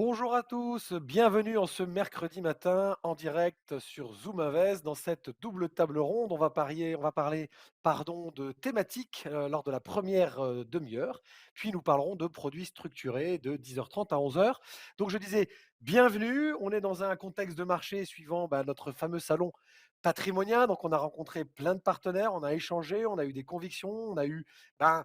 Bonjour à tous, bienvenue en ce mercredi matin en direct sur Zoom Invest. Dans cette double table ronde, on va parler de thématiques lors de la première demi-heure, puis nous parlerons de produits structurés de 10h30 à 11h. Donc je disais bienvenue, on est dans un contexte de marché suivant notre fameux salon Patrimonia. Donc on a rencontré plein de partenaires, on a échangé, on a eu des convictions, on a eu ben,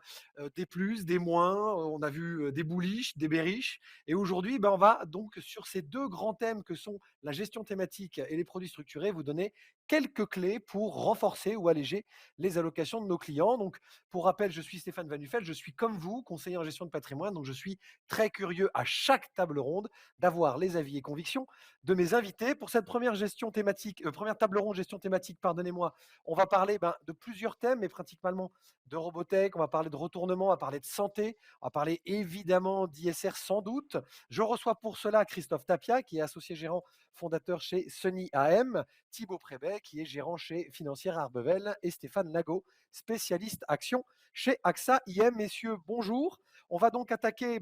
des plus, des moins, on a vu des bullish, des bearish. Et aujourd'hui, on va donc sur ces deux grands thèmes que sont la gestion thématique et les produits structurés, vous donner quelques clés pour renforcer ou alléger les allocations de nos clients. Donc, pour rappel, je suis Stéphane Van Nuffel, je suis comme vous, conseiller en gestion de patrimoine, donc je suis très curieux à chaque table ronde d'avoir les avis et convictions de mes invités. Pour cette première gestion thématique, première table ronde gestion thématique, pardonnez-moi, on va parler de plusieurs thèmes, mais principalement de Robotech, on va parler de retournement, on va parler de santé, on va parler évidemment d'ISR sans doute. Je reçois pour cela Christophe Tapia, qui est associé gérant fondateur chez Sunny AM, Thibaut Prébet, qui est gérant chez Financière Arbevel, et Stéphane Lago, spécialiste action chez AXA IM. Messieurs, bonjour. On va donc attaquer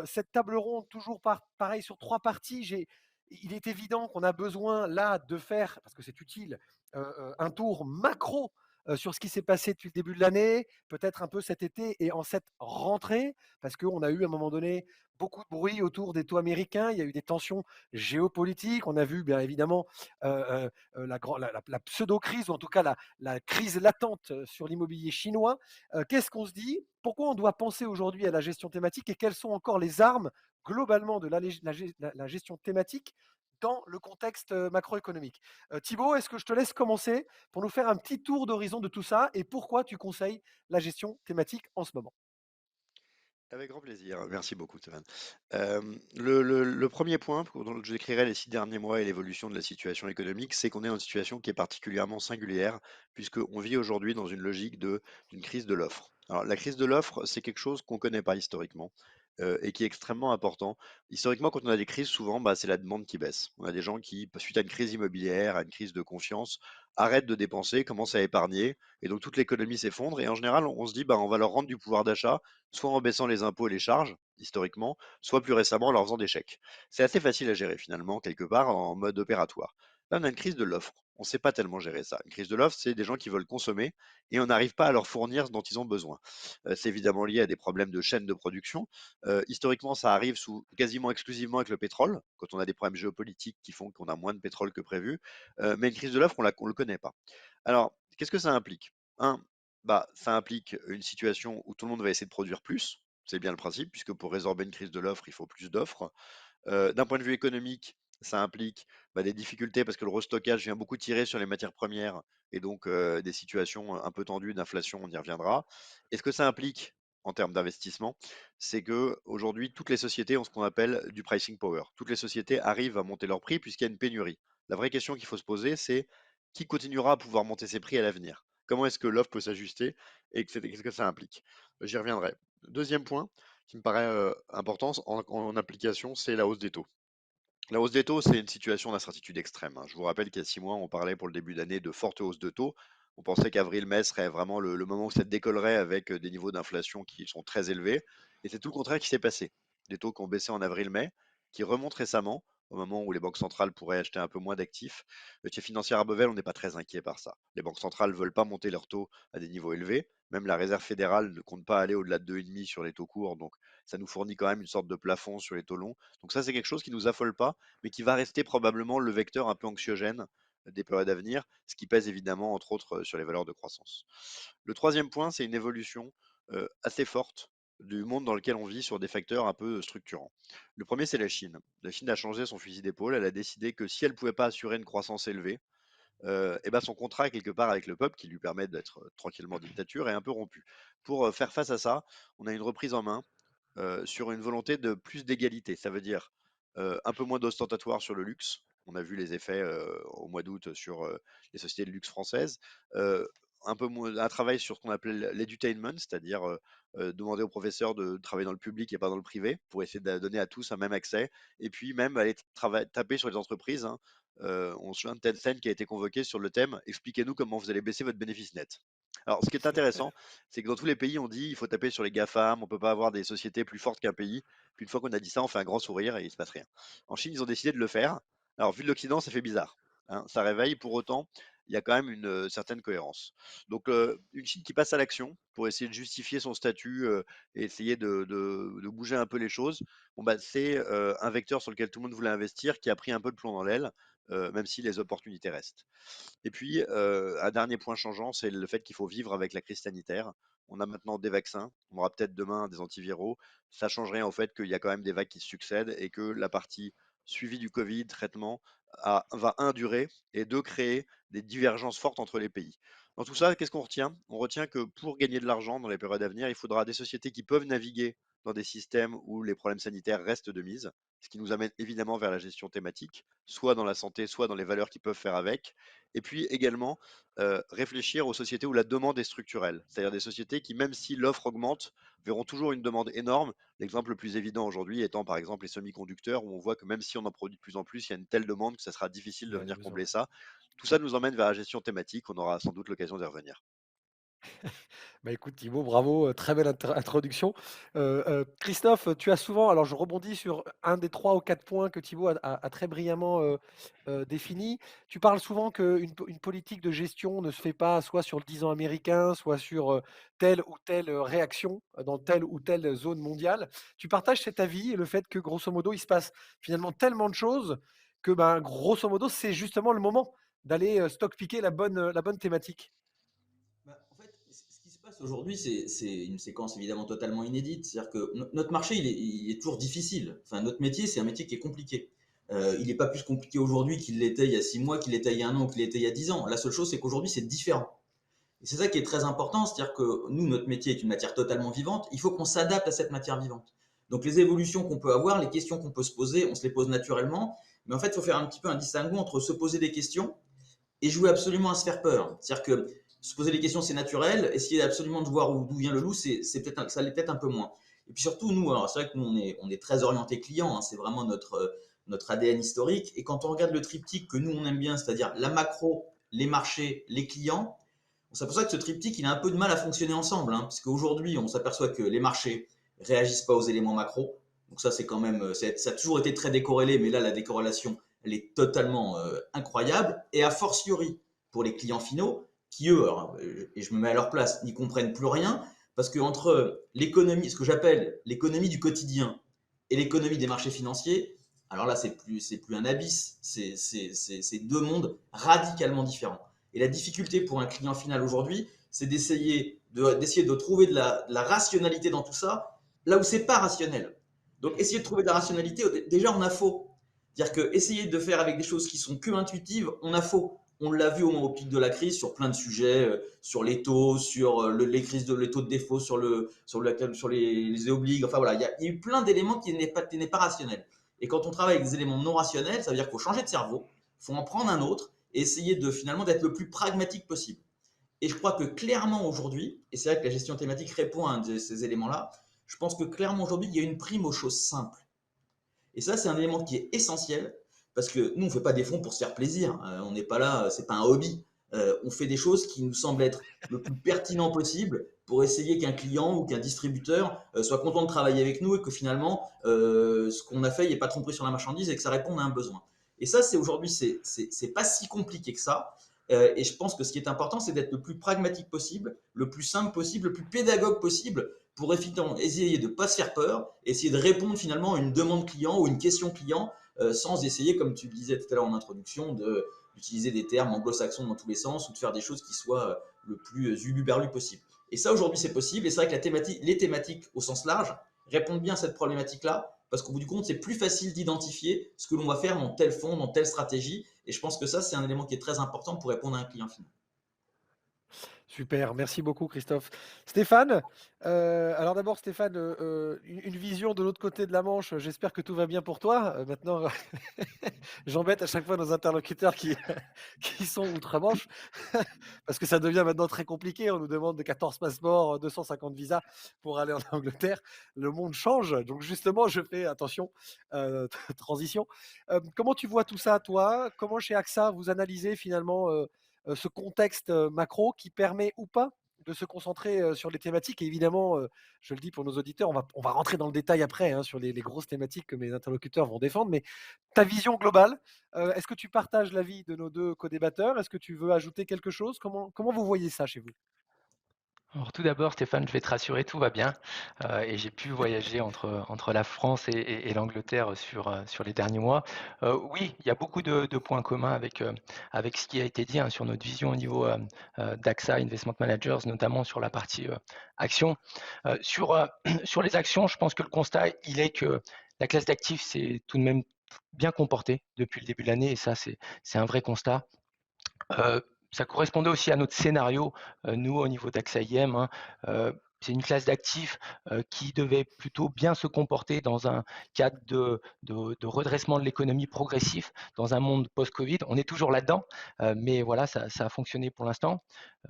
cette table ronde, toujours pareil sur trois parties. Il est évident qu'on a besoin là de faire, parce que c'est utile, un tour macro sur ce qui s'est passé depuis le début de l'année, peut-être un peu cet été et en cette rentrée, parce qu'on a eu à un moment donné beaucoup de bruit autour des taux américains, il y a eu des tensions géopolitiques, on a vu bien évidemment la pseudo-crise, ou en tout cas la crise latente sur l'immobilier chinois. Qu'est-ce qu'on se dit? Pourquoi on doit penser aujourd'hui à la gestion thématique et quelles sont encore les armes globalement de la gestion thématique dans le contexte macroéconomique? Thibaut, est-ce que je te laisse commencer pour nous faire un petit tour d'horizon de tout ça et pourquoi tu conseilles la gestion thématique en ce moment? Avec grand plaisir, merci beaucoup Stéphane. Le premier point dont je décrirai les 6 derniers mois et l'évolution de la situation économique, c'est qu'on est dans une situation qui est particulièrement singulière, puisqu'on vit aujourd'hui dans une logique d'une crise de l'offre. Alors la crise de l'offre, c'est quelque chose qu'on ne connaît pas historiquement, et qui est extrêmement important. Historiquement, quand on a des crises, souvent, c'est la demande qui baisse. On a des gens qui, suite à une crise immobilière, à une crise de confiance, arrêtent de dépenser, commencent à épargner, et donc toute l'économie s'effondre, et en général, on se dit, on va leur rendre du pouvoir d'achat soit en baissant les impôts et les charges, historiquement, soit plus récemment en leur faisant des chèques. C'est assez facile à gérer finalement, quelque part, en mode opératoire. Là, on a une crise de l'offre. On ne sait pas tellement gérer ça. Une crise de l'offre, c'est des gens qui veulent consommer et on n'arrive pas à leur fournir ce dont ils ont besoin. C'est évidemment lié à des problèmes de chaîne de production. Historiquement, ça arrive quasiment exclusivement avec le pétrole, quand on a des problèmes géopolitiques qui font qu'on a moins de pétrole que prévu. Mais une crise de l'offre, on ne le connaît pas. Alors, qu'est-ce que ça implique? Un, ça implique une situation où tout le monde va essayer de produire plus. C'est bien le principe, puisque pour résorber une crise de l'offre, il faut plus d'offres. D'un point de vue économique, ça implique des difficultés parce que le restockage vient beaucoup tirer sur les matières premières et donc des situations un peu tendues d'inflation, on y reviendra. Et ce que ça implique en termes d'investissement, c'est que aujourd'hui toutes les sociétés ont ce qu'on appelle du pricing power. Toutes les sociétés arrivent à monter leurs prix puisqu'il y a une pénurie. La vraie question qu'il faut se poser, c'est qui continuera à pouvoir monter ses prix à l'avenir? Comment est-ce que l'offre peut s'ajuster et qu'est-ce que ça implique? J'y reviendrai. Deuxième point qui me paraît important en application, c'est la hausse des taux. La hausse des taux, c'est une situation d'incertitude extrême, hein. Je vous rappelle qu'il y a 6 mois, on parlait pour le début d'année de fortes hausses de taux. On pensait qu'avril-mai serait vraiment le moment où ça décollerait avec des niveaux d'inflation qui sont très élevés. Et c'est tout le contraire qui s'est passé. Des taux qui ont baissé en avril-mai, qui remontent récemment, au moment où les banques centrales pourraient acheter un peu moins d'actifs. Chez Financière Arbevel, on n'est pas très inquiet par ça. Les banques centrales ne veulent pas monter leurs taux à des niveaux élevés. Même la Réserve fédérale ne compte pas aller au-delà de 2,5 sur les taux courts. Donc ça nous fournit quand même une sorte de plafond sur les taux longs. Donc ça, c'est quelque chose qui ne nous affole pas mais qui va rester probablement le vecteur un peu anxiogène des périodes à venir, ce qui pèse évidemment entre autres sur les valeurs de croissance. Le troisième point, c'est une évolution assez forte du monde dans lequel on vit sur des facteurs un peu structurants. Le premier, c'est la Chine. La Chine a changé son fusil d'épaule, elle a décidé que si elle ne pouvait pas assurer une croissance élevée, son contrat quelque part avec le peuple, qui lui permet d'être tranquillement dictature, est un peu rompu. Pour faire face à ça, on a une reprise en main sur une volonté de plus d'égalité. Ça veut dire un peu moins d'ostentatoire sur le luxe. On a vu les effets au mois d'août sur les sociétés de luxe françaises. Euh, un peu moins, un travail sur ce qu'on appelle l'edutainment, c'est-à-dire demander aux professeurs de travailler dans le public et pas dans le privé, pour essayer de donner à tous un même accès. Et puis même aller taper sur les entreprises, hein. On se souvient de Tencent qui a été convoqué sur le thème: expliquez-nous comment vous allez baisser votre bénéfice net. Alors, ce qui est intéressant, c'est que dans tous les pays, on dit il faut taper sur les GAFAM, on peut pas avoir des sociétés plus fortes qu'un pays. Puis une fois qu'on a dit ça, on fait un grand sourire et il se passe rien. En Chine, ils ont décidé de le faire. Alors, vu de l'Occident, ça fait bizarre, hein. Ça réveille. Pour autant, il y a quand même une certaine cohérence. Donc, une Chine qui passe à l'action pour essayer de justifier son statut et essayer de bouger un peu les choses, bon, bah, c'est un vecteur sur lequel tout le monde voulait investir qui a pris un peu de plomb dans l'aile, même si les opportunités restent. Et puis, un dernier point changeant, c'est le fait qu'il faut vivre avec la crise sanitaire. On a maintenant des vaccins, on aura peut-être demain des antiviraux. Ça change rien au fait qu'il y a quand même des vagues qui se succèdent et que la partie suivi du Covid, traitement, va un durer et deux créer des divergences fortes entre les pays. Dans tout ça, qu'est-ce qu'on retient? On retient que pour gagner de l'argent dans les périodes à venir, il faudra des sociétés qui peuvent naviguer dans des systèmes où les problèmes sanitaires restent de mise, ce qui nous amène évidemment vers la gestion thématique, soit dans la santé, soit dans les valeurs qui peuvent faire avec. Et puis également, réfléchir aux sociétés où la demande est structurelle, c'est-à-dire des sociétés qui, même si l'offre augmente, verront toujours une demande énorme. L'exemple le plus évident aujourd'hui étant par exemple les semi-conducteurs, où on voit que même si on en produit de plus en plus, il y a une telle demande que ça sera difficile Il de y a des venir besoins, combler ouais. ça. Tout ça nous emmène vers la gestion thématique, on aura sans doute l'occasion d'y revenir. Bah, écoute Thibaut, bravo, très belle introduction. Christophe, tu as souvent alors je rebondis sur un des 3 ou 4 points que Thibaut a très brillamment, définis. Tu parles souvent qu'une politique de gestion ne se fait pas soit sur le 10 ans américain, soit sur, telle ou telle, réaction, dans telle ou telle zone mondiale. Tu partages cet avis et le fait que grosso modo, il se passe finalement tellement de choses que, ben, grosso modo, c'est justement le moment d'aller, stock picker la bonne thématique? Bah, en fait, ce qui se passe aujourd'hui, c'est une séquence évidemment totalement inédite. C'est-à-dire que notre marché, il est toujours difficile. Enfin, notre métier, c'est un métier qui est compliqué. Il n'est pas plus compliqué aujourd'hui qu'il l'était il y a 6 mois, qu'il l'était il y a un an, qu'il l'était il y a 10 ans. La seule chose, c'est qu'aujourd'hui, c'est différent. Et c'est ça qui est très important, c'est-à-dire que nous, notre métier est une matière totalement vivante. Il faut qu'on s'adapte à cette matière vivante. Donc les évolutions qu'on peut avoir, les questions qu'on peut se poser, on se les pose naturellement. Mais en fait, il faut faire un petit peu un distinguo entre se poser des questions et jouer absolument à se faire peur. C'est-à-dire que se poser des questions, c'est naturel. Essayer absolument de voir d'où vient le loup, peut-être, ça l'est peut-être un peu moins. Et puis surtout, nous, alors c'est vrai que nous, on est très orienté client, hein, c'est vraiment notre ADN historique. Et quand on regarde le triptyque que nous, on aime bien, c'est-à-dire la macro, les marchés, les clients, on s'aperçoit que ce triptyque, il a un peu de mal à fonctionner ensemble, hein, parce qu'aujourd'hui, on s'aperçoit que les marchés réagissent pas aux éléments macro. Donc ça, c'est quand même, ça a toujours été très décorrélé, mais là, la décorrélation, elle est totalement incroyable. Et a fortiori, pour les clients finaux, qui eux, alors, et je me mets à leur place, n'y comprennent plus rien, parce que entre l'économie, ce que j'appelle l'économie du quotidien et l'économie des marchés financiers, alors là, c'est plus un abysse, c'est deux mondes radicalement différents. Et la difficulté pour un client final aujourd'hui, c'est d'essayer de trouver de la rationalité dans tout ça, là où c'est pas rationnel. Donc, essayer de trouver de la rationalité, déjà, on a faux. C'est-à-dire que essayer de faire avec des choses qui sont que intuitives, on a faux. On l'a vu au pic de la crise sur plein de sujets, sur les taux, sur les crises les taux de défaut, sur les obligues. Enfin voilà, il y a eu plein d'éléments qui n'est pas rationnel. Et quand on travaille avec des éléments non rationnels, ça veut dire qu'il faut changer de cerveau, il faut en prendre un autre et essayer de finalement d'être le plus pragmatique possible. Et je crois que clairement aujourd'hui, et c'est vrai que la gestion thématique répond à un de ces éléments-là, je pense que clairement aujourd'hui, il y a une prime aux choses simples. Et ça, c'est un élément qui est essentiel parce que nous, on ne fait pas des fonds pour se faire plaisir. On n'est pas là, c'est pas un hobby. On fait des choses qui nous semblent être le plus pertinent possible pour essayer qu'un client ou qu'un distributeur soit content de travailler avec nous et que finalement, ce qu'on a fait, il n'est pas trompé sur la marchandise et que ça réponde à un besoin. Et ça, c'est aujourd'hui, c'est pas si compliqué que ça. Et je pense que ce qui est important, c'est d'être le plus pragmatique possible, le plus simple possible, le plus pédagogue possible pour essayer de ne pas se faire peur, essayer de répondre finalement à une demande client ou une question client sans essayer, comme tu le disais tout à l'heure en introduction, d'utiliser des termes anglo-saxons dans tous les sens ou de faire des choses qui soient le plus uluberlu possible. Et ça, aujourd'hui, c'est possible. Et c'est vrai que les thématiques au sens large répondent bien à cette problématique-là, parce qu'au bout du compte, c'est plus facile d'identifier ce que l'on va faire dans tel fonds, dans telle stratégie. Et je pense que ça, c'est un élément qui est très important pour répondre à un client final. Super, merci beaucoup Christophe. Stéphane, alors d'abord Stéphane, une vision de l'autre côté de la Manche, j'espère que tout va bien pour toi. Maintenant, j'embête à chaque fois nos interlocuteurs qui qui sont outre-Manche, parce que ça devient maintenant très compliqué. On nous demande de 14 passeports, 250 visas pour aller en Angleterre. Le monde change, donc justement je fais attention, transition. Comment tu vois tout ça toi? Comment chez AXA vous analysez finalement, ce contexte, macro qui permet ou pas de se concentrer, sur les thématiques et évidemment, je le dis pour nos auditeurs, on va rentrer dans le détail après, hein, sur les grosses thématiques que mes interlocuteurs vont défendre. Mais ta vision globale, est-ce que tu partages l'avis de nos 2 co-débatteurs? Est-ce que tu veux ajouter quelque chose? Comment vous voyez ça chez vous? Alors tout d'abord, Stéphane, je vais te rassurer, tout va bien. Et j'ai pu voyager entre la France et l'Angleterre sur les derniers mois. Oui, il y a beaucoup de points communs avec ce qui a été dit, hein, sur notre vision au niveau d'AXA Investment Managers, notamment sur la partie actions. Sur les actions, je pense que le constat, il est que la classe d'actifs s'est tout de même bien comportée depuis le début de l'année, et ça, c'est un vrai constat. Heu, Ça correspondait aussi à notre scénario, nous au niveau d'AXA IM, hein. C'est une classe d'actifs, qui devait plutôt bien se comporter dans un cadre de redressement de l'économie progressif dans un monde post-Covid. On est toujours là-dedans, mais voilà, ça a fonctionné pour l'instant.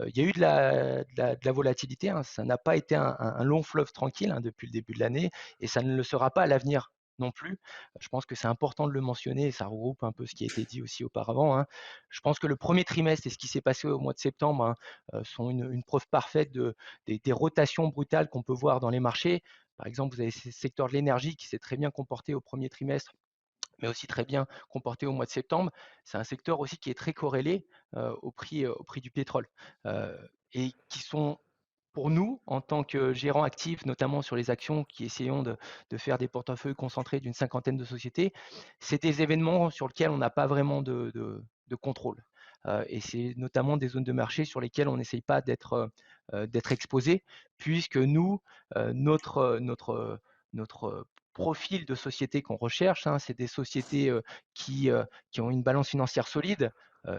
Il y a eu de la volatilité, hein. Ça n'a pas été un long fleuve tranquille, hein, depuis le début de l'année, et ça ne le sera pas à l'avenir non plus. Je pense que c'est important de le mentionner, et ça regroupe un peu ce qui a été dit aussi auparavant, hein. Je pense que le premier trimestre et ce qui s'est passé au mois de septembre, hein, sont une preuve parfaite des rotations brutales qu'on peut voir dans les marchés. Par exemple, vous avez ce secteur de l'énergie qui s'est très bien comporté au premier trimestre, mais aussi très bien comporté au mois de septembre. C'est un secteur aussi qui est très corrélé au prix du pétrole, et qui sont, pour nous, en tant que gérants actifs, notamment sur les actions qui essayons de faire des portefeuilles concentrés d'une cinquantaine de sociétés, c'est des événements sur lesquels on n'a pas vraiment de contrôle. Et c'est notamment des zones de marché sur lesquelles on n'essaye pas d'être exposé, puisque nous, notre profil de société qu'on recherche, hein, c'est des sociétés qui ont une balance financière solide.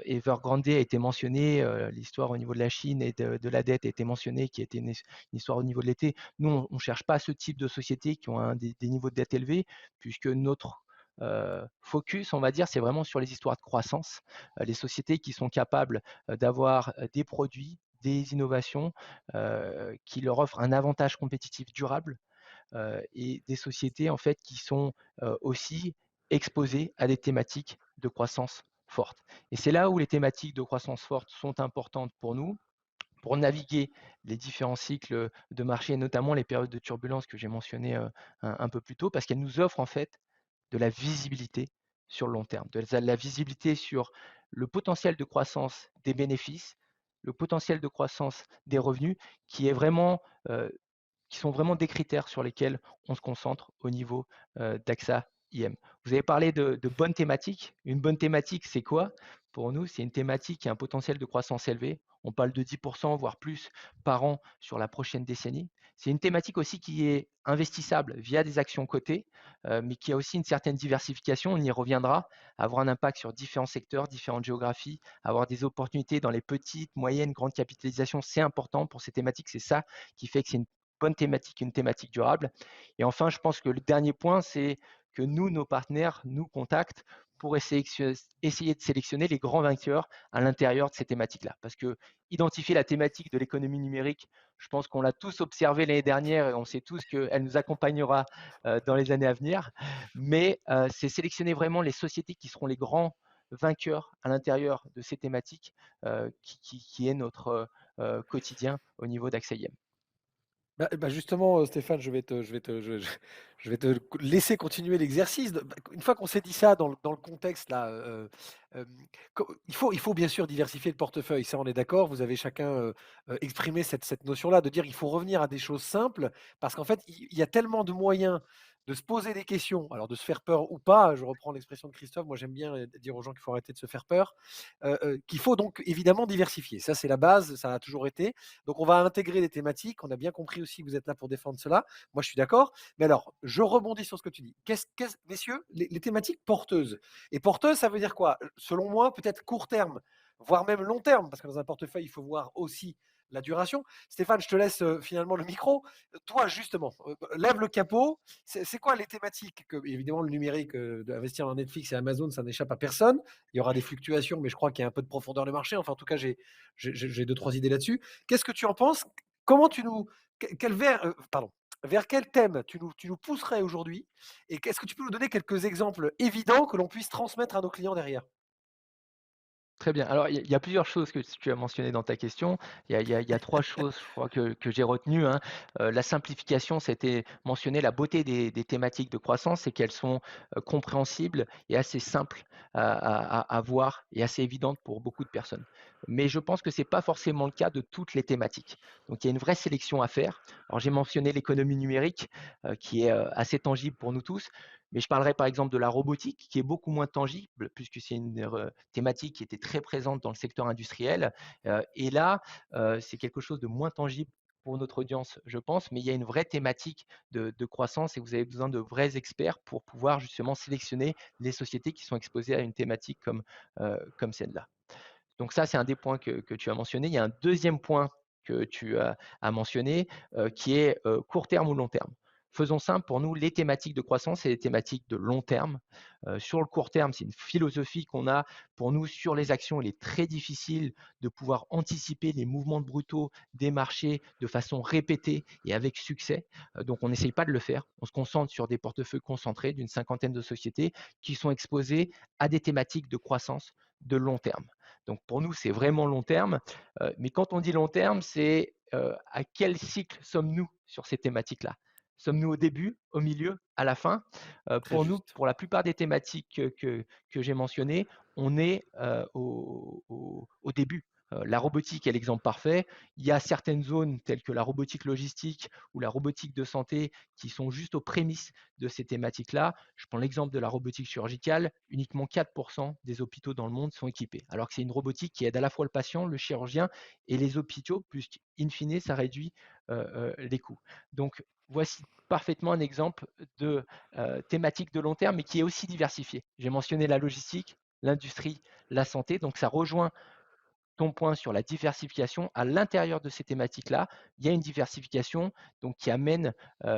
Evergrande a été mentionné, l'histoire au niveau de la Chine et de la dette a été mentionnée, qui était une histoire au niveau de l'été. Nous, on ne cherche pas ce type de sociétés qui ont des niveaux de dette élevés, puisque notre focus, on va dire, c'est vraiment sur les histoires de croissance, les sociétés qui sont capables d'avoir des produits, des innovations qui leur offrent un avantage compétitif durable, et des sociétés en fait qui sont aussi exposées à des thématiques de croissance forte. Et c'est là où les thématiques de croissance forte sont importantes pour nous, pour naviguer les différents cycles de marché, et notamment les périodes de turbulence que j'ai mentionnées un peu plus tôt, parce qu'elles nous offrent en fait de la visibilité sur le long terme, de la visibilité sur le potentiel de croissance des bénéfices, le potentiel de croissance des revenus, qui est vraiment qui sont vraiment des critères sur lesquels on se concentre au niveau d'AXA IM. Vous avez parlé de bonnes thématiques. Une bonne thématique, c'est quoi? Pour nous, c'est une thématique qui a un potentiel de croissance élevé. On parle de 10%, voire plus par an sur la prochaine décennie. C'est une thématique aussi qui est investissable via des actions cotées, mais qui a aussi une certaine diversification. On y reviendra, avoir un impact sur différents secteurs, différentes géographies, avoir des opportunités dans les petites, moyennes, grandes capitalisations. C'est important pour ces thématiques. C'est ça qui fait que c'est une bonne thématique, une thématique durable. Et enfin, je pense que le dernier point, c'est que nous, nos partenaires, nous contactent pour essayer de sélectionner les grands vainqueurs à l'intérieur de ces thématiques-là. Parce que identifier la thématique de l'économie numérique, je pense qu'on l'a tous observé l'année dernière et on sait tous qu'elle nous accompagnera dans les années à venir. Mais c'est sélectionner vraiment les sociétés qui seront les grands vainqueurs à l'intérieur de ces thématiques qui est notre quotidien au niveau d'Axeiem. Bah, justement, Stéphane, je vais te laisser continuer l'exercice. Une fois qu'on s'est dit ça dans le contexte là, hem, il faut bien sûr diversifier le portefeuille, ça on est d'accord. Vous avez chacun, exprimé cette notion-là de dire: «Il faut revenir à des choses simples», parce qu'en fait, il y a tellement de moyens de se poser des questions, alors de se faire peur ou pas, je reprends l'expression de Christophe, moi j'aime bien, dire aux gens qu'il faut arrêter de se faire peur, qu'il faut donc évidemment diversifier. Ça, c'est la base, ça a toujours été. Donc on va intégrer des thématiques. On a bien compris aussi que vous êtes là pour défendre cela. Moi, je suis d'accord. Mais alors, je rebondis sur ce que tu dis. Messieurs, les thématiques porteuses. Et porteuses, ça veut dire quoi? Selon moi, peut-être court terme, voire même long terme, parce que dans un portefeuille, il faut voir aussi la duration. Stéphane, je te laisse finalement le micro. Toi, justement, lève le capot. C'est quoi les thématiques que, évidemment, le numérique, d'investir dans Netflix et Amazon, ça n'échappe à personne. Il y aura des fluctuations, mais je crois qu'il y a un peu de profondeur de marché. Enfin, en tout cas, j'ai deux, trois idées là-dessus. Qu'est-ce que tu en penses? Comment tu nous quel vers, pardon, vers quel thème tu nous pousserais aujourd'hui? Et qu'est-ce que tu peux nous donner quelques exemples évidents que l'on puisse transmettre à nos clients derrière? Très bien. Alors, il y a plusieurs choses que tu as mentionnées dans ta question. Il y a 3 choses, je crois, que j'ai retenues, hein. La simplification, c'était mentionné. La beauté des thématiques de croissance, c'est qu'elles sont, compréhensibles et assez simples à voir et assez évidentes pour beaucoup de personnes. Mais je pense que c'est pas forcément le cas de toutes les thématiques. Donc il y a une vraie sélection à faire. Alors j'ai mentionné l'économie numérique, qui est, assez tangible pour nous tous, mais je parlerai par exemple de la robotique, qui est beaucoup moins tangible puisque c'est une, thématique qui était très présente dans le secteur industriel. Et là, c'est quelque chose de moins tangible pour notre audience, je pense, mais il y a une vraie thématique de croissance et vous avez besoin de vrais experts pour pouvoir justement sélectionner les sociétés qui sont exposées à une thématique comme celle-là. Donc ça, c'est un des points que tu as mentionné. Il y a un deuxième point que tu as mentionné, qui est court terme ou long terme. Faisons simple, pour nous, les thématiques de croissance, c'est des thématiques de long terme. Sur le court terme, c'est une philosophie qu'on a. Pour nous, sur les actions, il est très difficile de pouvoir anticiper les mouvements brutaux des marchés de façon répétée et avec succès. Donc, on n'essaye pas de le faire. On se concentre sur des portefeuilles concentrés d'une cinquantaine de sociétés qui sont exposées à des thématiques de croissance de long terme. Donc pour nous, c'est vraiment long terme. Mais quand on dit long terme, c'est à quel cycle sommes-nous sur ces thématiques-là? Sommes-nous au début, au milieu, à la fin? Très Pour nous, juste. pour la plupart des thématiques que j'ai mentionnées, on est au début. La robotique est l'exemple parfait. Il y a certaines zones telles que la robotique logistique ou la robotique de santé qui sont juste aux prémices de ces thématiques-là. Je prends l'exemple de la robotique chirurgicale. Uniquement 4% des hôpitaux dans le monde sont équipés, alors que c'est une robotique qui aide à la fois le patient, le chirurgien et les hôpitaux, puisqu'in fine, ça réduit les coûts. Donc, voici parfaitement un exemple de thématique de long terme, mais qui est aussi diversifiée. J'ai mentionné la logistique, l'industrie, la santé, donc ça rejoint ton point sur la diversification, à l'intérieur de ces thématiques-là, il y a une diversification donc qui amène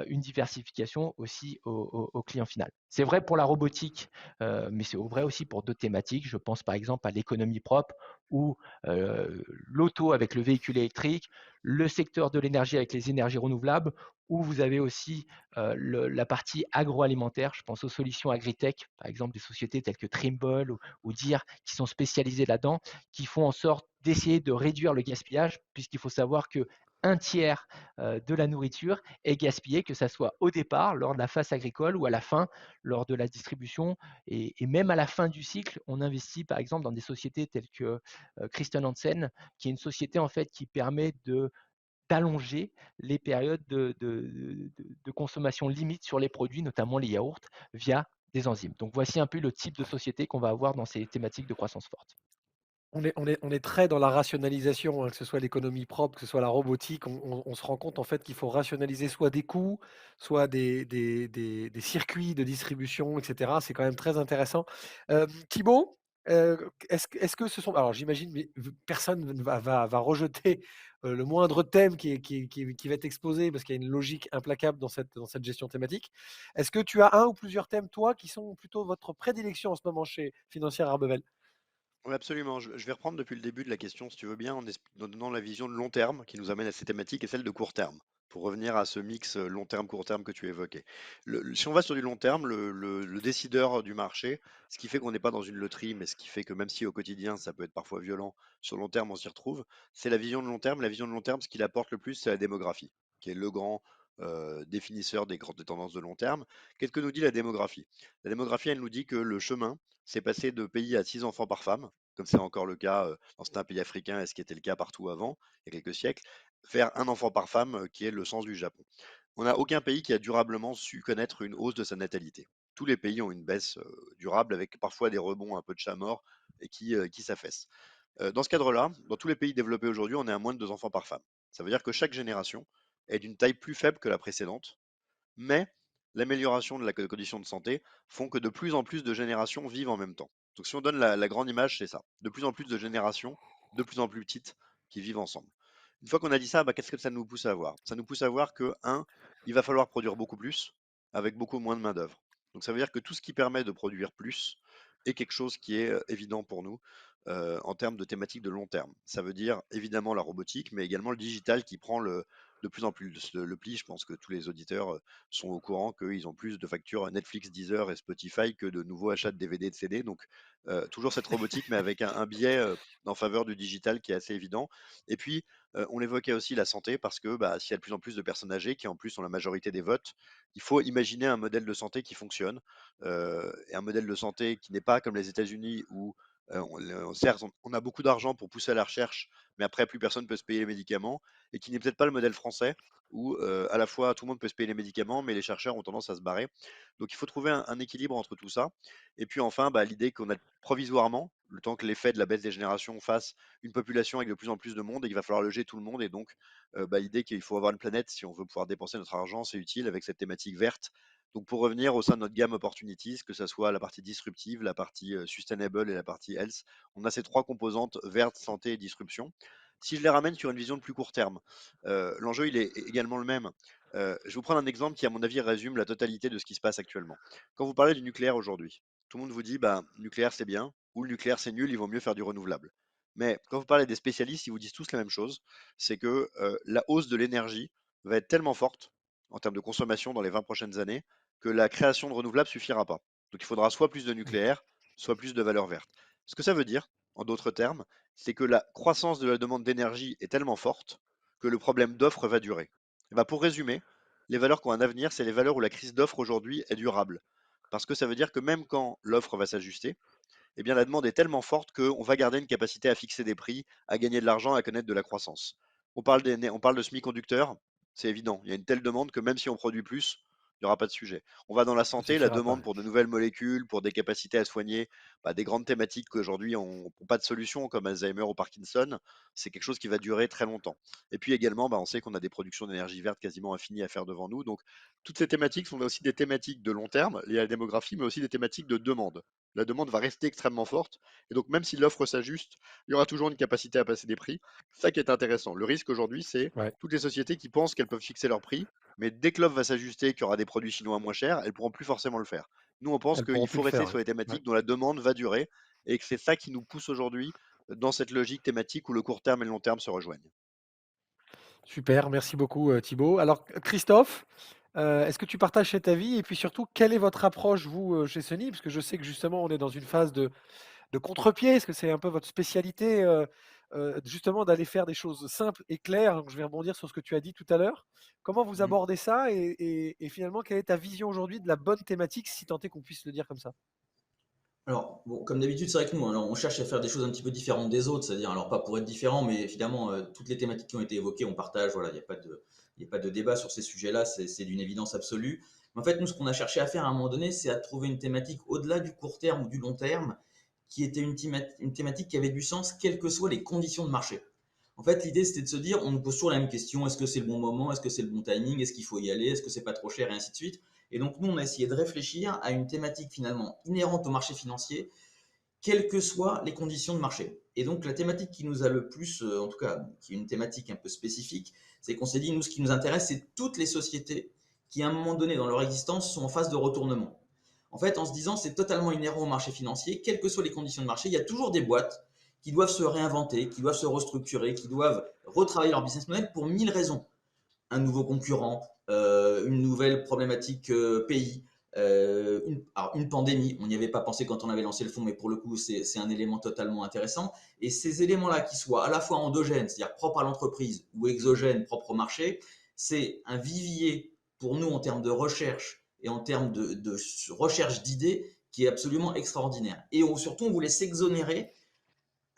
une diversification aussi au client final. C'est vrai pour la robotique, mais c'est vrai aussi pour d'autres thématiques. Je pense par exemple à l'économie propre ou l'auto avec le véhicule électrique, le secteur de l'énergie avec les énergies renouvelables, où vous avez aussi la partie agroalimentaire. Je pense aux solutions agritech, par exemple des sociétés telles que Trimble ou Deere qui sont spécialisées là-dedans, qui font en sorte d'essayer de réduire le gaspillage, puisqu'il faut savoir que un tiers de la nourriture est gaspillée, que ce soit au départ, lors de la phase agricole, ou à la fin, lors de la distribution. Et même à la fin du cycle, on investit par exemple dans des sociétés telles que Christian Hansen, qui est une société en fait qui permet d'allonger les périodes de consommation limite sur les produits, notamment les yaourts, via des enzymes. Donc voici un peu le type de société qu'on va avoir dans ces thématiques de croissance forte. On est très dans la rationalisation, hein, que ce soit l'économie propre, que ce soit la robotique. On se rend compte en fait qu'il faut rationaliser soit des coûts, soit des circuits de distribution, et cetera. C'est quand même très intéressant. Thibaut, est-ce que ce sont alors j'imagine, mais personne ne va rejeter, le moindre thème qui va être exposé parce qu'il y a une logique implacable dans cette gestion thématique. Est-ce que tu as un ou plusieurs thèmes, toi, qui sont plutôt votre prédilection en ce moment chez Financière Arbevel? Oui, absolument. Je vais reprendre depuis le début de la question, si tu veux bien, en donnant la vision de long terme qui nous amène à ces thématiques et celle de court terme, pour revenir à ce mix long terme, court terme que tu évoquais. Si on va sur du long terme, le décideur du marché, ce qui fait qu'on n'est pas dans une loterie, mais ce qui fait que même si au quotidien ça peut être parfois violent, sur le long terme on s'y retrouve, c'est la vision de long terme. La vision de long terme, ce qui apporte le plus, c'est la démographie, qui est le grand définisseur des tendances de long terme. Qu'est-ce que nous dit la démographie? La démographie, elle nous dit que le chemin, c'est passer de pays à 6 enfants par femme, comme c'est encore le cas dans certains pays africains et ce qui était le cas partout avant, il y a quelques siècles, vers un enfant par femme, qui est le sens du Japon. On n'a aucun pays qui a durablement su connaître une hausse de sa natalité. Tous les pays ont une baisse durable avec parfois des rebonds un peu de chat mort et qui s'affaissent. Dans ce cadre-là, dans tous les pays développés aujourd'hui, on est à moins de 2 enfants par femme. Ça veut dire que chaque génération est d'une taille plus faible que la précédente, mais l'amélioration de la condition de santé font que de plus en plus de générations vivent en même temps. Donc si on donne la grande image, c'est ça. De plus en plus de générations, de plus en plus petites, qui vivent ensemble. Une fois qu'on a dit ça, bah, qu'est-ce que ça nous pousse à voir? Ça nous pousse à voir que, un, il va falloir produire beaucoup plus avec beaucoup moins de main-d'œuvre. Donc ça veut dire que tout ce qui permet de produire plus est quelque chose qui est évident pour nous en termes de thématiques de long terme. Ça veut dire évidemment la robotique, mais également le digital qui prend de plus en plus le pli. Je pense que tous les auditeurs sont au courant qu'ils ont plus de factures Netflix, Deezer et Spotify que de nouveaux achats de DVD et de CD. Donc toujours cette robotique, mais avec un biais en faveur du digital qui est assez évident. Et puis, on évoquait aussi la santé parce que bah, s'il y a de plus en plus de personnes âgées qui en plus ont la majorité des votes, il faut imaginer un modèle de santé qui fonctionne et un modèle de santé qui n'est pas comme les États-Unis où certes, on a beaucoup d'argent pour pousser à la recherche, mais après, plus personne peut se payer les médicaments, et qui n'est peut-être pas le modèle français, où à la fois tout le monde peut se payer les médicaments, mais les chercheurs ont tendance à se barrer. Donc il faut trouver un équilibre entre tout ça. Et puis enfin, bah, l'idée qu'on a provisoirement, le temps que l'effet de la baisse des générations fasse une population avec de plus en plus de monde, et qu'il va falloir loger tout le monde, et donc bah, l'idée qu'il faut avoir une planète si on veut pouvoir dépenser notre argent, c'est utile avec cette thématique verte. Donc pour revenir au sein de notre gamme opportunities, que ce soit la partie disruptive, la partie sustainable et la partie health, on a ces trois composantes verte, santé et disruption. Si je les ramène sur une vision de plus court terme, l'enjeu il est également le même. Je vais vous prendre un exemple qui à mon avis résume la totalité de ce qui se passe actuellement. Quand vous parlez du nucléaire aujourd'hui, tout le monde vous dit bah nucléaire c'est bien ou le nucléaire c'est nul, il vaut mieux faire du renouvelable. Mais quand vous parlez des spécialistes, ils vous disent tous la même chose, c'est que la hausse de l'énergie va être tellement forte en termes de consommation dans les 20 prochaines années que la création de renouvelables suffira pas. Donc il faudra soit plus de Mmh. nucléaire, soit plus de valeur verte. Ce que ça veut dire, en d'autres termes, c'est que la croissance de la demande d'énergie est tellement forte que le problème d'offre va durer. Et ben pour résumer, les valeurs qui ont un avenir, c'est les valeurs où la crise d'offre aujourd'hui est durable. Parce que ça veut dire que même quand l'offre va s'ajuster, eh bien, la demande est tellement forte qu'on va garder une capacité à fixer des prix, à gagner de l'argent, à connaître de la croissance. On parle de semi-conducteurs, c'est évident. Il y a une telle demande que même si on produit plus, il n'y aura pas de sujet. On va dans la Ça santé, la suffira pas. demande pour de nouvelles molécules, pour des capacités à soigner bah, des grandes thématiques qu'aujourd'hui n'ont pas de solution, comme Alzheimer ou Parkinson, c'est quelque chose qui va durer très longtemps. Et puis également, bah, on sait qu'on a des productions d'énergie verte quasiment infinies à faire devant nous. Donc, toutes ces thématiques sont aussi des thématiques de long terme liées à la démographie, mais aussi des thématiques de demande. La demande va rester extrêmement forte. Et donc, même si l'offre s'ajuste, il y aura toujours une capacité à passer des prix. C'est ça qui est intéressant. Le risque aujourd'hui, c'est Ouais. toutes les sociétés qui pensent qu'elles peuvent fixer leurs prix, mais dès que l'offre va s'ajuster, qu'il y aura des produits chinois moins chers, elles pourront plus forcément le faire. Nous, on pense Elles qu'il pourront plus faut le rester faire, sur ouais. les Ouais. thématiques dont la demande va durer et que c'est ça qui nous pousse aujourd'hui dans cette logique thématique où le court terme et le long terme se rejoignent. Super, merci beaucoup, Thibaut. Alors, Christophe, est-ce que tu partages cet avis? Et puis surtout, quelle est votre approche, vous, chez Sony? Parce que je sais que justement, on est dans une phase de contre-pied. Est-ce que c'est un peu votre spécialité, justement d'aller faire des choses simples et claires? Donc je vais rebondir sur ce que tu as dit tout à l'heure. Comment vous Mhm. abordez ça? Et finalement, quelle est ta vision aujourd'hui de la bonne thématique, si tant est qu'on puisse le dire comme ça? Alors, bon, comme d'habitude, c'est vrai que nous, alors, on cherche à faire des choses un petit peu différentes des autres, c'est-à-dire, alors pas pour être différent, mais évidemment, toutes les thématiques qui ont été évoquées, on partage, voilà, il n'y a pas de débat sur ces sujets-là, c'est d'une évidence absolue. Mais en fait, nous, ce qu'on a cherché à faire à un moment donné, c'est à trouver une thématique au-delà du court terme ou du long terme, qui était une thématique qui avait du sens, quelles que soient les conditions de marché. En fait, l'idée, c'était de se dire, on nous pose toujours la même question, est-ce que c'est le bon moment, est-ce que c'est le bon timing, est-ce qu'il faut y aller, est-ce que c'est pas trop cher, et ainsi de suite. Et donc, nous, on a essayé de réfléchir à une thématique finalement inhérente au marché financier, quelles que soient les conditions de marché. Et donc, la thématique qui nous a le plus, en tout cas, qui est une thématique un peu spécifique, c'est qu'on s'est dit, nous, ce qui nous intéresse, c'est toutes les sociétés qui, à un moment donné dans leur existence, sont en phase de retournement. En fait, en se disant, c'est totalement inhérent au marché financier, quelles que soient les conditions de marché, il y a toujours des boîtes qui doivent se réinventer, qui doivent se restructurer, qui doivent retravailler leur business model pour mille raisons. Un nouveau concurrent, une nouvelle problématique pays, une pandémie. On n'y avait pas pensé quand on avait lancé le fonds, mais pour le coup, c'est un élément totalement intéressant. Et ces éléments-là, qui soient à la fois endogènes, c'est-à-dire propres à l'entreprise, ou exogènes, propres au marché, c'est un vivier pour nous en termes de recherche et en termes de recherche d'idées qui est absolument extraordinaire. Et surtout, on voulait s'exonérer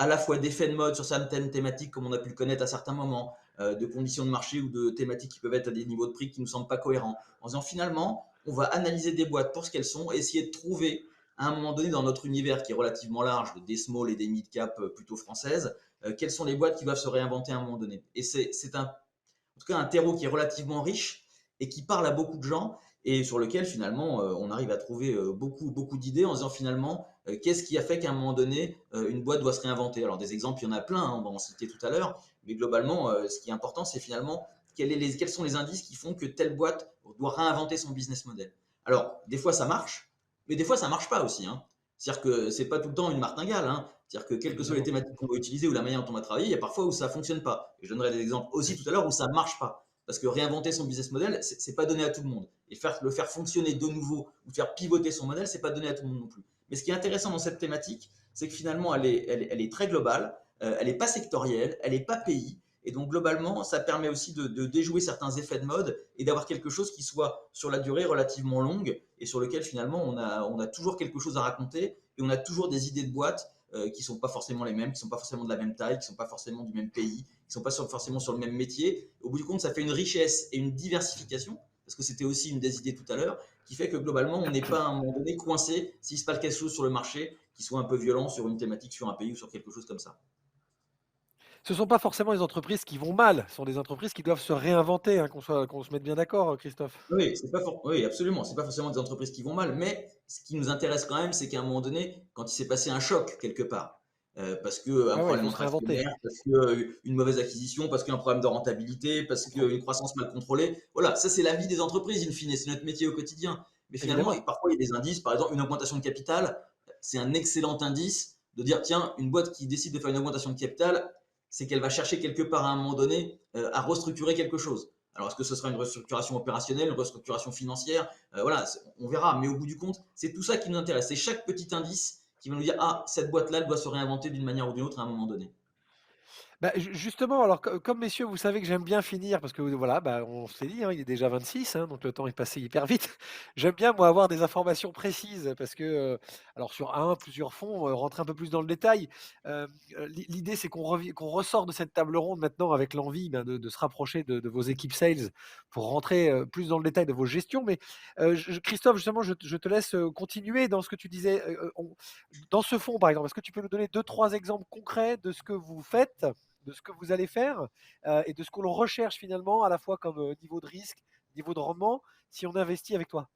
à la fois d'effets de mode sur certaines thématiques, comme on a pu le connaître à certains moments, de conditions de marché ou de thématiques qui peuvent être à des niveaux de prix qui ne nous semblent pas cohérents. En disant finalement, on va analyser des boîtes pour ce qu'elles sont et essayer de trouver, à un moment donné, dans notre univers qui est relativement large, des small et des mid-cap plutôt françaises, quelles sont les boîtes qui doivent se réinventer à un moment donné. Et c'est en tout cas un terreau qui est relativement riche et qui parle à beaucoup de gens et sur lequel finalement on arrive à trouver beaucoup d'idées en disant finalement qu'est-ce qui a fait qu'à un moment donné une boîte doit se réinventer. Alors des exemples, il y en a plein, hein, on va en citer tout à l'heure, mais globalement ce qui est important c'est finalement quels sont les indices qui font que telle boîte doit réinventer son business model. Alors des fois ça marche, mais des fois ça marche pas aussi, hein. C'est-à-dire que c'est pas tout le temps une martingale, hein. C'est-à-dire que quelles que soient les Évidemment. thématiques qu'on va utiliser ou la manière dont on va travailler, il y a parfois où ça fonctionne pas. Et je donnerai des exemples aussi Oui. tout à l'heure où ça marche pas. Parce que réinventer son business model, c'est pas donné à tout le monde. Et le faire fonctionner de nouveau ou faire pivoter son modèle, c'est pas donné à tout le monde non plus. Mais ce qui est intéressant dans cette thématique, c'est que finalement, elle est très globale, elle n'est pas sectorielle, elle n'est pas pays. Et donc, globalement, ça permet aussi de déjouer certains effets de mode et d'avoir quelque chose qui soit sur la durée relativement longue et sur lequel finalement on a toujours quelque chose à raconter et on a toujours des idées de boîte qui ne sont pas forcément les mêmes, qui ne sont pas forcément de la même taille, qui ne sont pas forcément du même pays, qui ne sont pas forcément sur le même métier. Au bout du compte, ça fait une richesse et une diversification, parce que c'était aussi une des idées tout à l'heure, qui fait que globalement, on n'est pas à un moment donné coincé s'il se passe quelque chose sur le marché qui soit un peu violent sur une thématique, sur un pays ou sur quelque chose comme ça. Ce ne sont pas forcément les entreprises qui vont mal, ce sont des entreprises qui doivent se réinventer, hein, qu'on se mette bien d'accord, Christophe. Oui, oui, absolument. C'est pas forcément des entreprises qui vont mal, mais ce qui nous intéresse quand même, c'est qu'à un moment donné, quand il s'est passé un choc quelque part, parce que un Ouais, ouais, il problème faut se entre réinventer, actionnaires, parce que une mauvaise acquisition, parce qu'un problème de rentabilité, je parce comprends. qu'une croissance mal contrôlée, voilà, ça c'est la vie des entreprises in fine, c'est notre métier au quotidien. Mais finalement, Évidemment. parfois il y a des indices, par exemple une augmentation de capital, c'est un excellent indice de dire tiens, une boîte qui décide de faire une augmentation de capital, c'est qu'elle va chercher quelque part à un moment donné à restructurer quelque chose. Alors, est-ce que ce sera une restructuration opérationnelle, une restructuration financière Voilà, on verra. Mais au bout du compte, c'est tout ça qui nous intéresse. C'est chaque petit indice qui va nous dire ah, cette boîte-là, elle doit se réinventer d'une manière ou d'une autre à un moment donné. Bah, justement, alors comme messieurs, vous savez que j'aime bien finir parce que voilà, bah, on s'est dit, hein, il est déjà 26, hein, donc le temps est passé hyper vite. J'aime bien moi avoir des informations précises parce que, alors sur plusieurs fonds, rentrer un peu plus dans le détail. L'idée c'est qu'on ressort de cette table ronde maintenant avec l'envie, ben, de se rapprocher de vos équipes sales pour rentrer, plus dans le détail de vos gestions. Mais, Christophe, justement, je te laisse, continuer dans ce que tu disais, dans ce fonds, par exemple. Est-ce que tu peux nous donner deux, trois exemples concrets de ce que vous faites? De ce que vous allez faire, et de ce qu'on recherche finalement à la fois comme, niveau de risque, niveau de rendement, si on investit avec toi?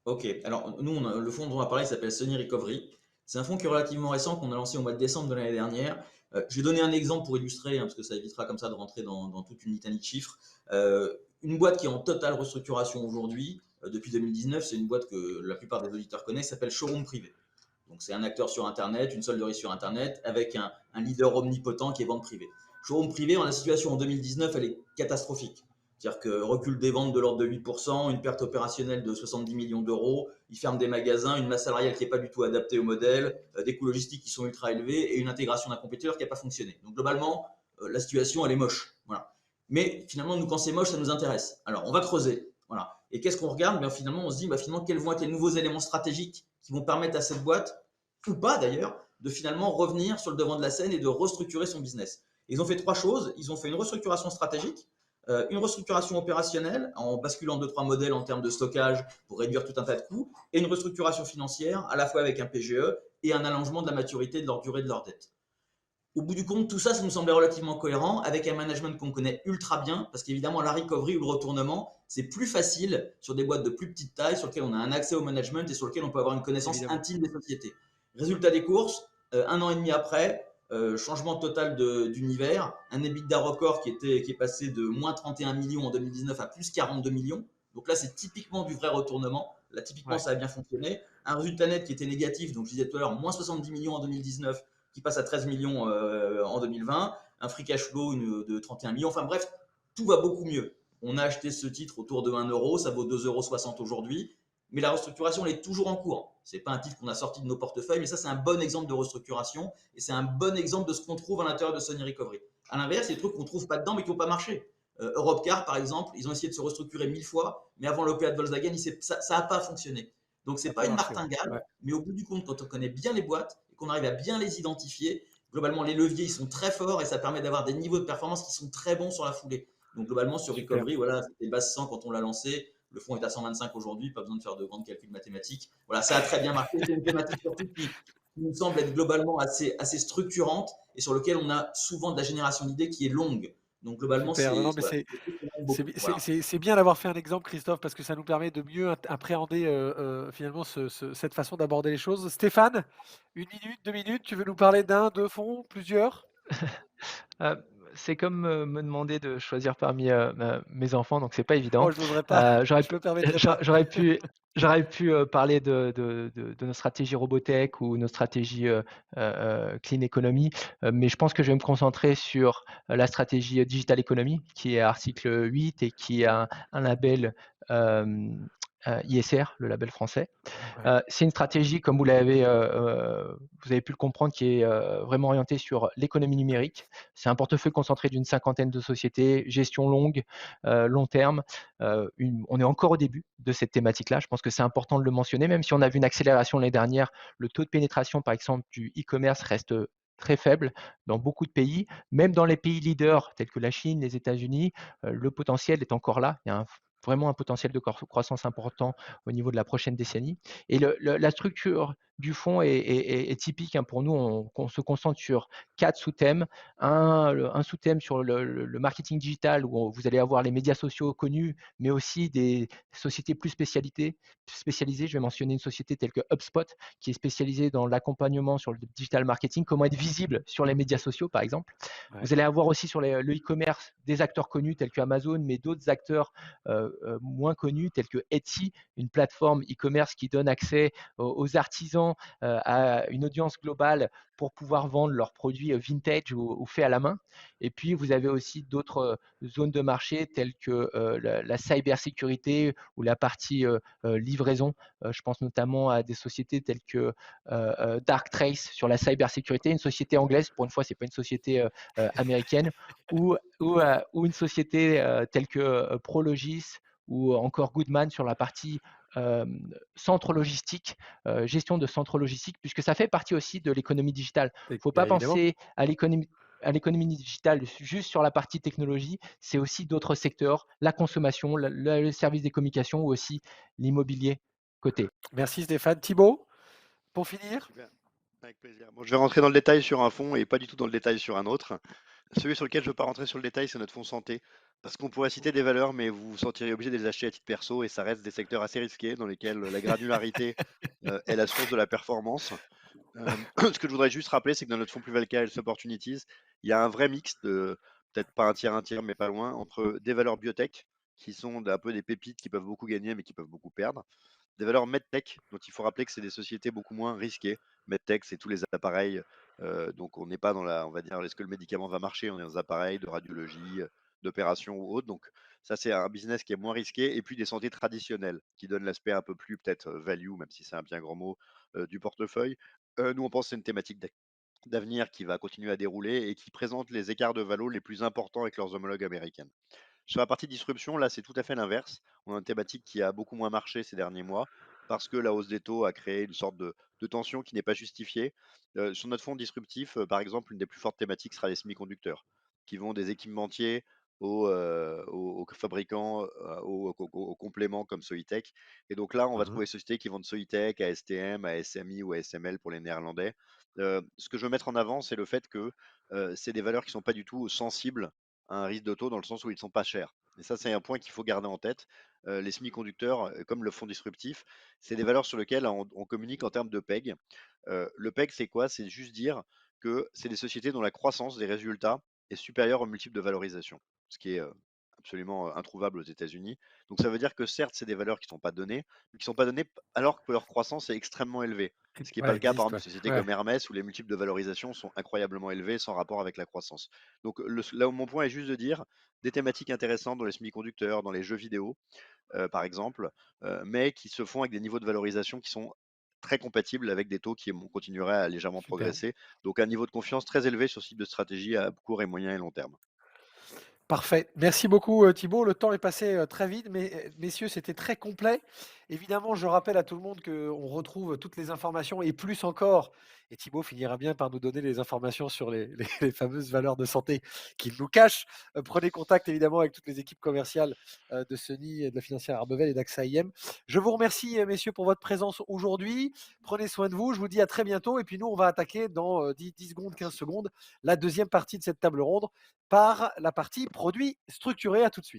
Ok, alors nous, le fonds dont on va parler s'appelle Sony Recovery. C'est un fonds qui est relativement récent, qu'on a lancé au mois de décembre de l'année dernière. Je vais donner un exemple pour illustrer, hein, parce que ça évitera comme ça de rentrer dans toute une litanie de chiffres. Une boîte qui est en totale restructuration aujourd'hui, depuis 2019, c'est une boîte que la plupart des auditeurs connaissent, s'appelle Showroom Privé. Donc c'est un acteur sur Internet, une solderie sur Internet, avec un leader omnipotent qui est vente privée. Showroom privé, la situation en 2019, elle est catastrophique. C'est-à-dire que recul des ventes de l'ordre de 8%, une perte opérationnelle de 70 millions d'euros, ils ferment des magasins, une masse salariale qui n'est pas du tout adaptée au modèle, des coûts logistiques qui sont ultra élevés et une intégration d'un compétiteur qui n'a pas fonctionné. Donc globalement, la situation, elle est moche. Voilà. Mais finalement, nous, quand c'est moche, ça nous intéresse. Alors, on va creuser. Voilà. Et qu'est-ce qu'on regarde? Finalement, on se dit finalement, quels vont être les nouveaux éléments stratégiques qui vont permettre à cette boîte, ou pas d'ailleurs, de finalement revenir sur le devant de la scène et de restructurer son business. Ils ont fait trois choses. Ils ont fait une restructuration stratégique, une restructuration opérationnelle en basculant 2-3 modèles en termes de stockage pour réduire tout un tas de coûts, et une restructuration financière à la fois avec un PGE et un allongement de la maturité de leur durée de leur dette. Au bout du compte, tout ça, ça nous semblait relativement cohérent avec un management qu'on connaît ultra bien, parce qu'évidemment, la recovery ou le retournement, c'est plus facile sur des boîtes de plus petite taille, sur lesquelles on a un accès au management et sur lesquelles on peut avoir une connaissance Évidemment. intime des sociétés. Résultat des courses, un an et demi après, changement total d'univers, un EBITDA record qui est passé de moins 31 millions en 2019 à plus 42 millions. Donc là, c'est typiquement du vrai retournement. Là, typiquement, Ouais. ça a bien fonctionné. Un résultat net qui était négatif, donc je disais tout à l'heure, moins 70 millions en 2019, qui passe à 13 millions en 2020, un free cash flow de 31 millions. Enfin bref, tout va beaucoup mieux. On a acheté ce titre autour de 1 euro, ça vaut 2,60 € aujourd'hui, mais la restructuration, elle est toujours en cours. Ce n'est pas un titre qu'on a sorti de nos portefeuilles, mais ça, c'est un bon exemple de restructuration et c'est un bon exemple de ce qu'on trouve à l'intérieur de Sony Recovery. À l'inverse, il y a des trucs qu'on ne trouve pas dedans, mais qui n'ont pas marché. Europcar, par exemple, ils ont essayé de se restructurer 1000 fois, mais avant l'OPA de Volkswagen, ça n'a pas fonctionné. Donc, ce Ça n'est a pas pas une marché, ouais. martingale, Ouais. mais au bout du compte, quand on connaît bien les boîtes et qu'on arrive à bien les identifier, globalement, les leviers, ils sont très forts et ça permet d'avoir des niveaux de performance qui sont très bons sur la foulée. Donc, globalement, sur Super. Recovery, voilà, c'était base 100 quand on l'a lancé. Le fonds est à 125 aujourd'hui, pas besoin de faire de grands calculs mathématiques. Voilà, ça a très bien marché. C'est une thématique surtout qui nous semble être globalement assez structurante et sur lequel on a souvent de la génération d'idées qui est longue. Donc, globalement, Super. Non, non, mais voilà, beaucoup. Voilà. c'est bien d'avoir fait un exemple, Christophe, parce que ça nous permet de mieux appréhender, finalement cette façon d'aborder les choses. Stéphane, 1 minute, 2 minutes, tu veux nous parler d'un, 2 fonds, plusieurs? Heu, c'est comme, me demander de choisir parmi, mes enfants, donc c'est pas Oh, évident. je n'oserais pas, J'aurais je pu me permettrai j'a pas. j'aurais pu, parler de nos stratégies Robotech ou nos stratégies, clean economy, mais je pense que je vais me concentrer sur, la stratégie, digital economy qui est article 8 et qui a un label, ISR, le label français. Ouais, C'est une stratégie, comme vous avez pu le comprendre, qui est vraiment orientée sur l'économie numérique. C'est un portefeuille concentré d'une cinquantaine de sociétés, gestion longue, long terme. On est encore au début de cette thématique-là. Je pense que c'est important de le mentionner, même si on a vu une accélération l'année dernière. Le taux de pénétration, par exemple, du e-commerce reste très faible dans beaucoup de pays, même dans les pays leaders tels que la Chine, les États-Unis, le potentiel est encore là. Il y a vraiment un potentiel de croissance important au niveau de la prochaine décennie. Et la structure du fonds est typique, hein, pour nous. On se concentre sur 4 sous-thèmes. Un sous-thème sur le marketing digital, où vous allez avoir les médias sociaux connus, mais aussi des sociétés plus spécialisées. Je vais mentionner une société telle que HubSpot, qui est spécialisée dans l'accompagnement sur le digital marketing, comment être visible sur les médias sociaux, par exemple. ouais. Vous allez avoir aussi sur le e-commerce des acteurs connus tels que Amazon, mais d'autres acteurs moins connus tels que Etsy, une plateforme e-commerce qui donne accès aux artisans, à une audience globale pour pouvoir vendre leurs produits vintage ou faits à la main. Et puis, vous avez aussi d'autres zones de marché telles que la cybersécurité ou la partie livraison. Je pense notamment à des sociétés telles que Darktrace sur la cybersécurité, une société anglaise, pour une fois, ce n'est pas une société américaine, ou une société telle que Prologis ou encore Goodman sur la partie euh, centre logistique, gestion de centre logistique, puisque ça fait partie aussi de l'économie digitale. Il ne faut Bien pas évidemment. penser à l'économie digitale juste sur la partie technologie, c'est aussi d'autres secteurs, la consommation, le service des communications ou aussi l'immobilier côté. Merci Stéphane. Thibaut, pour finir? Super, avec plaisir. Bon, je vais rentrer dans le détail sur un fonds et pas du tout dans le détail sur un autre. Celui sur lequel je ne veux pas rentrer sur le détail, c'est notre fonds santé. Parce qu'on pourrait citer des valeurs, mais vous vous sentirez obligé de les acheter à titre perso et ça reste des secteurs assez risqués dans lesquels la granularité est la source de la performance. Ce que je voudrais juste rappeler, c'est que dans notre fonds plus Valka Health Opportunities, il y a un vrai mix de, peut-être pas un tiers, mais pas loin, entre des valeurs biotech, qui sont un peu des pépites qui peuvent beaucoup gagner, mais qui peuvent beaucoup perdre. Des valeurs medtech, dont il faut rappeler que c'est des sociétés beaucoup moins risquées. Medtech, c'est tous les appareils. Donc on n'est pas dans la, on va dire, est-ce que le médicament va marcher? On est dans des appareils de radiologie, d'opération ou autre. Donc ça, c'est un business qui est moins risqué. Et puis des santé traditionnelles, qui donnent l'aspect un peu plus peut-être value, même si c'est un bien grand mot, du portefeuille. Nous, on pense que c'est une thématique d'avenir qui va continuer à dérouler et qui présente les écarts de valo les plus importants avec leurs homologues américaines. Sur la partie disruption, là, c'est tout à fait l'inverse. On a une thématique qui a beaucoup moins marché ces derniers mois parce que la hausse des taux a créé une sorte de tension qui n'est pas justifiée. Sur notre fonds disruptif, par exemple, une des plus fortes thématiques sera les semi-conducteurs, qui vont des équipementiers aux fabricants, aux compléments comme Soitec. Et donc là, on va Mhm. trouver des sociétés qui vendent Soitec à STM, à SMI ou à SML pour les Néerlandais. Ce que je veux mettre en avant, c'est le fait que c'est des valeurs qui ne sont pas du tout sensibles à un risque de taux dans le sens où ils ne sont pas chers. Et ça, c'est un point qu'il faut garder en tête. Les semi-conducteurs, comme le fonds disruptif, c'est des valeurs sur lesquelles on communique en termes de PEG. Le PEG, c'est quoi? C'est juste dire que c'est des sociétés dont la croissance des résultats est supérieure au multiple de valorisation, ce qui est absolument introuvable aux États-Unis. Donc ça veut dire que certes, c'est des valeurs qui ne sont pas données, mais qui ne sont pas données alors que leur croissance est extrêmement élevée. Ce qui n'est pas Ouais, le cas, par existe, exemple, ouais. de sociétés Ouais. comme Hermès, où les multiples de valorisation sont incroyablement élevés sans rapport avec la croissance. Donc là où mon point est juste de dire des thématiques intéressantes dans les semi-conducteurs, dans les jeux vidéo, par exemple, mais qui se font avec des niveaux de valorisation qui sont très compatibles avec des taux qui continueraient à légèrement Super. progresser. Donc un niveau de confiance très élevé sur ce type de stratégie à court et moyen et long terme. Parfait. Merci beaucoup, Thibaut. Le temps est passé, très vite, mais, messieurs, c'était très complet. Évidemment, je rappelle à tout le monde qu'on retrouve toutes les informations et plus encore, et Thibaut finira bien par nous donner les informations sur les fameuses valeurs de santé qu'il nous cache. Prenez contact évidemment avec toutes les équipes commerciales, de Sony, de la financière Arbevel et d'AXA IM. Je vous remercie, messieurs, pour votre présence aujourd'hui. Prenez soin de vous. Je vous dis à très bientôt et puis nous, on va attaquer dans, 10 secondes, 15 Merci. secondes, la deuxième partie de cette table ronde par la partie produits structurés. À tout de suite.